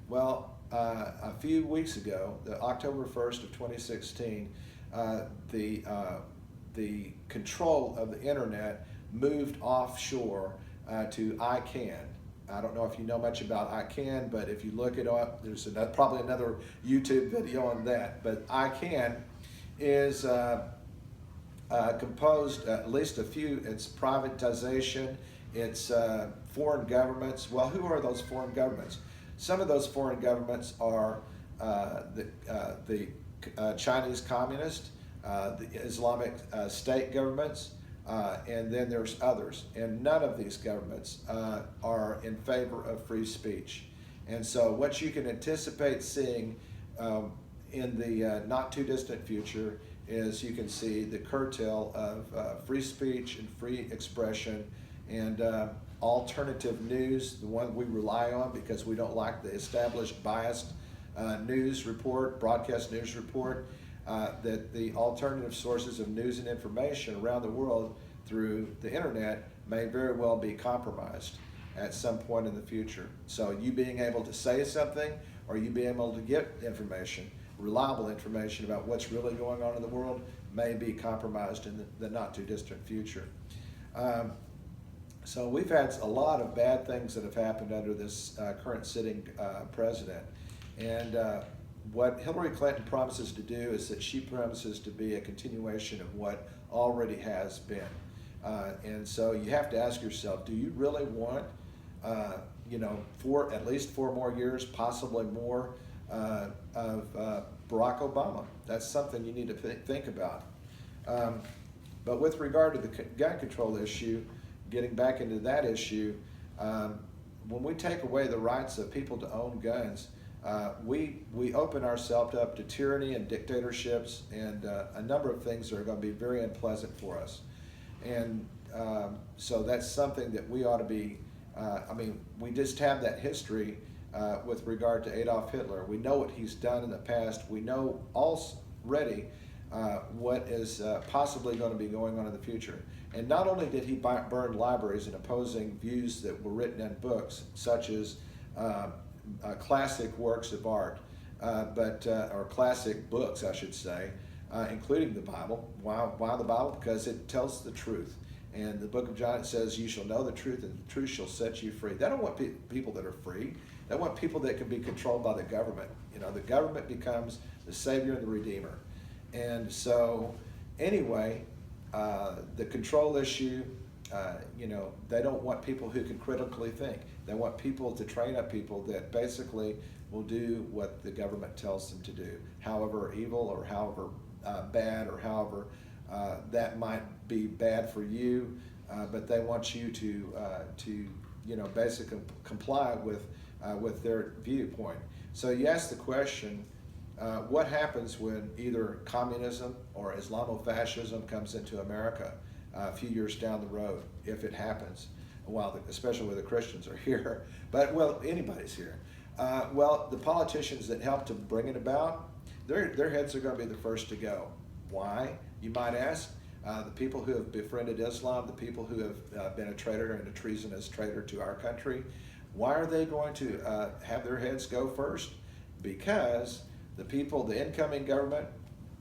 Well, a few weeks ago, the October 1st of 2016, the control of the internet moved offshore to ICANN. I don't know if you know much about ICANN, but if you look it up, there's probably another YouTube video on that. But ICANN is composed, at least a few, it's privatization, it's foreign governments. Well, who are those foreign governments? Some of those foreign governments are the Chinese Communist, the Islamic State governments, and then there's others. And none of these governments are in favor of free speech. And so what you can anticipate seeing in the not too distant future is you can see the curtail of free speech and free expression and alternative news, the one we rely on because we don't like the established biased news report, broadcast news report, that the alternative sources of news and information around the world through the internet may very well be compromised at some point in the future. So you being able to say something or you being able to get information, reliable information about what's really going on in the world may be compromised in the not too distant future. So we've had a lot of bad things that have happened under this current sitting president. And what Hillary Clinton promises to do is that she promises to be a continuation of what already has been. And so you have to ask yourself, do you really want, at least 4 more years, possibly more, of Barack Obama? That's something you need to think about. But with regard to the gun control issue, getting back into that issue, when we take away the rights of people to own guns, we open ourselves up to tyranny and dictatorships and a number of things that are going to be very unpleasant for us. And so that's something that we ought to be, we just have that history with regard to Adolf Hitler. We know what he's done in the past. We know already what is possibly going to be going on in the future. And not only did he burn libraries and opposing views that were written in books, such as classic works of art, or classic books, I should say, including the Bible. Why the Bible? Because it tells the truth. And the book of John says, you shall know the truth, and the truth shall set you free. They don't want people that are free. They want people that can be controlled by the government. The government becomes the savior and the redeemer. And so, anyway, the control issue, they don't want people who can critically think. They want people to train up people that basically will do what the government tells them to do, however evil or however bad or however that might be bad for you, but they want you to basically comply with their viewpoint. So you ask the question, what happens when either communism or Islamofascism comes into America a few years down the road, if it happens, especially where the Christians are here, but anybody's here. The politicians that help to bring it about, their heads are going to be the first to go. Why, you might ask? The people who have befriended Islam, the people who have been a traitor and a treasonous traitor to our country, why are they going to have their heads go first? Because the incoming government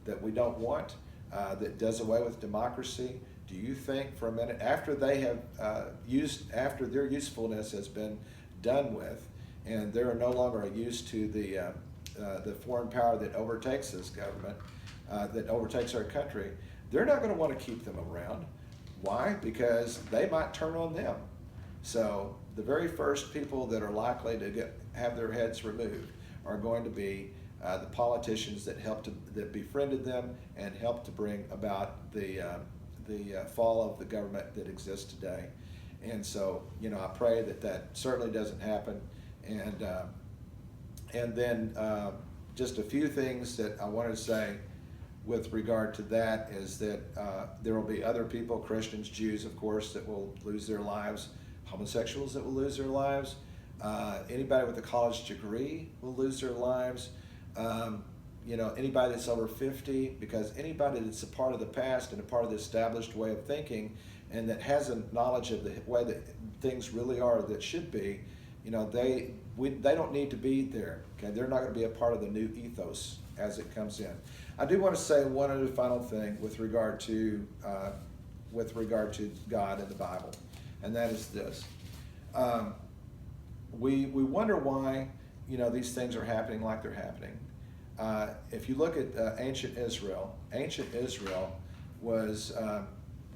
that we don't want, that does away with democracy, do you think for a minute, after they have after their usefulness has been done with, and they're no longer a use to the foreign power that overtakes this government, that overtakes our country, they're not going to want to keep them around. Why? Because they might turn on them. So the very first people that are likely to have their heads removed are going to be the politicians that befriended them and helped to bring about the fall of the government that exists today. And so, I pray that certainly doesn't happen. And then just a few things that I wanted to say with regard to that is that there will be other people, Christians, Jews, of course, that will lose their lives, homosexuals that will lose their lives, anybody with a college degree will lose their lives, anybody that's over 50, because anybody that's a part of the past and a part of the established way of thinking and that has a knowledge of the way that things really are that should be, they don't need to be there. Okay, they're not going to be a part of the new ethos as it comes in. I do want to say one other final thing with regard to God and the Bible, and that is this: we wonder why these things are happening like they're happening. If you look at ancient Israel was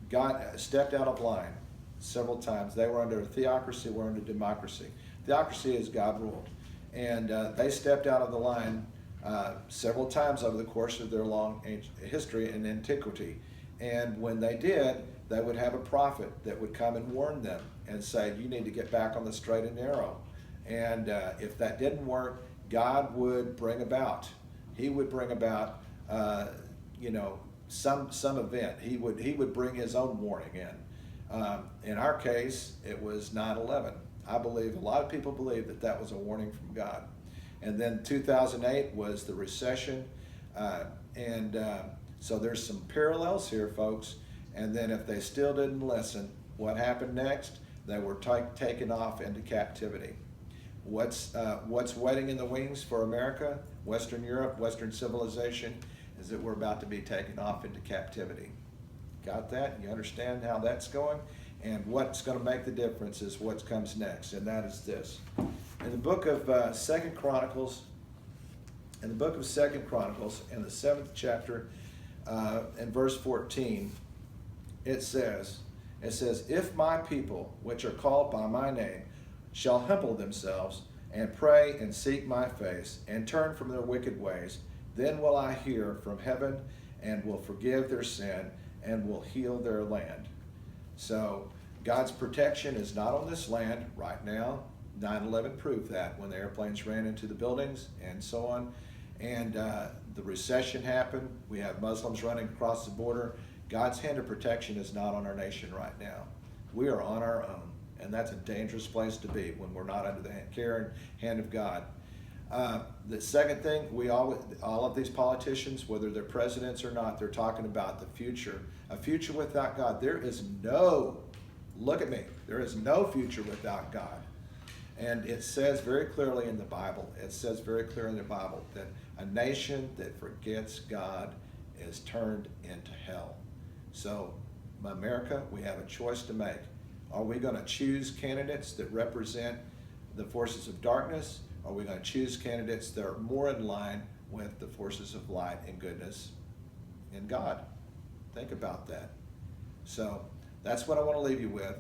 God stepped out of line several times. They were under a theocracy, were under democracy. Theocracy is God ruled, and they stepped out of the line several times over the course of their long history and antiquity. And when they did, they would have a prophet that would come and warn them and say, you need to get back on the straight and narrow. And if that didn't work, God would bring about, he would bring about, some event. He would bring his own warning in. In our case, it was 9/11. I believe, a lot of people believe that was a warning from God. And then 2008 was the recession. So there's some parallels here, folks. And then if they still didn't listen, what happened next? They were taken off into captivity. What's waiting in the wings for America, Western Europe, Western civilization, is that we're about to be taken off into captivity. Got that? You understand how that's going? And what's going to make the difference is what comes next, and that is this. In the book of 2 Chronicles, in the 7th chapter, in verse 14, it says, if my people, which are called by my name, shall humble themselves and pray and seek my face and turn from their wicked ways, then will I hear from heaven and will forgive their sin and will heal their land. So God's protection is not on this land right now. 9/11 proved that when the airplanes ran into the buildings and so on. And the recession happened. We have Muslims running across the border. God's hand of protection is not on our nation right now. We are on our own. And that's a dangerous place to be when we're not under the care and hand of God. The second thing, all of these politicians, whether they're presidents or not, they're talking about the future. A future without God. There is no future without God. And it says very clearly in the Bible, that a nation that forgets God is turned into hell. So, America, we have a choice to make. Are we going to choose candidates that represent the forces of darkness? Or are we going to choose candidates that are more in line with the forces of light and goodness in God? Think about that. So that's what I want to leave you with.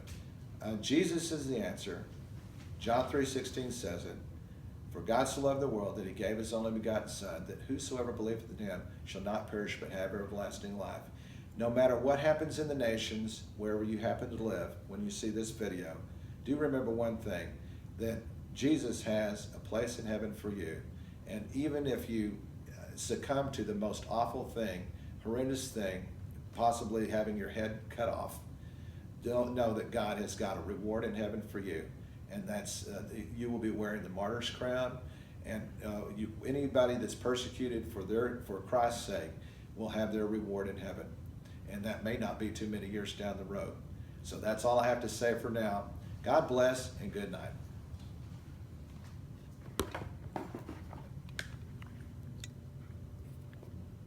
Jesus is the answer. John 3:16 says it. For God so loved the world that he gave his only begotten Son, that whosoever believeth in him shall not perish but have everlasting life. No matter what happens in the nations, wherever you happen to live, when you see this video, do remember one thing, that Jesus has a place in heaven for you. And even if you succumb to the most awful thing, horrendous thing, possibly having your head cut off, don't know that God has got a reward in heaven for you. And that's, you will be wearing the martyr's crown. And anybody that's persecuted for Christ's sake will have their reward in heaven. And that may not be too many years down the road. So that's all I have to say for now. God bless and good night.